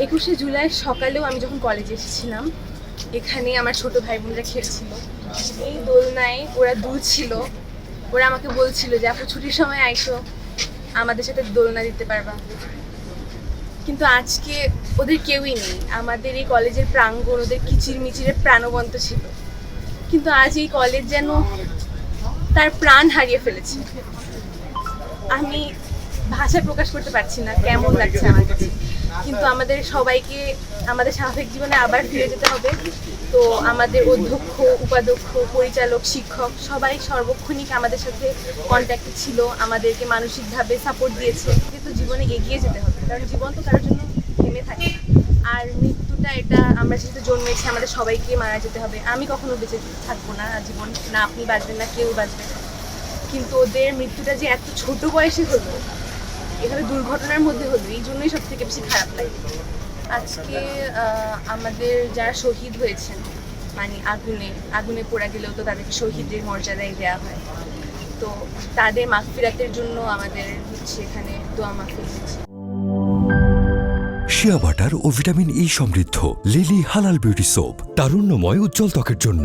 21শে জুলাই সকালেও আমি যখন কলেজে এসেছিলাম, এখানে আমার ছোট ভাই বোনরা খেলছিল। এই দোলনায় ওরা দুলছিল। ওরা আমাকে বলছিল যে আপু ছুটির সময় আইসো, আমাদের সাথে দোলনা দিতে পারবা। কিন্তু আজকে ওদের কেউই নেই। আমাদের এই কলেজের প্রাঙ্গণ ওদের কিচিরমিচিরে প্রাণবন্ত ছিল, কিন্তু আজ এই কলেজ যেন তার প্রাণ হারিয়ে ফেলেছে। আমি ভাষায় প্রকাশ করতে পারছি না কেমন লাগছে আমার কাছে। কিন্তু আমাদের সবাইকে আমাদের স্বাভাবিক জীবনে আবার ফিরে যেতে হবে। তো আমাদের অধ্যক্ষ, উপাধ্যক্ষ, পরিচালক, শিক্ষক সবাই সর্বক্ষণিক আমাদের সাথে কন্ট্যাক্টে ছিল, আমাদেরকে মানসিকভাবে সাপোর্ট দিয়েছে। কিন্তু জীবনে এগিয়ে যেতে হবে, কারণ জীবন তো কারোর জন্য থেমে থাকে না। আর মৃত্যুটা এটা আমরা যেহেতু জন্মেছি, আমাদের সবাইকে মারা যেতে হবে। আমি কখনো বেঁচে থাকবো না জীবন, না আপনি বাঁচবেন না কেউ বাঁচবে না। কিন্তু ওদের মৃত্যুটা যে এত ছোট বয়সে হলো, এভাবে দুর্ঘটনার মধ্যে হলো, এই জন্যই সব থেকে বেশি খারাপ লাগে। আজকে আমাদের যারা শহীদ হয়েছেন, মানে আগুনে পোড়া গেলেও তো তাদেরকে শহীদের মর্যাদায় দেওয়া হয়। তো তাদের মাগফিরাতের জন্য আমাদের হচ্ছে এখানে দোয়া মাহফিল হচ্ছে। শিয়া বাটার ও ভিটামিন ই সমৃদ্ধ লিলি হালাল বিউটি সোপ, তারুণ্যময় উজ্জ্বল ত্বকের জন্য।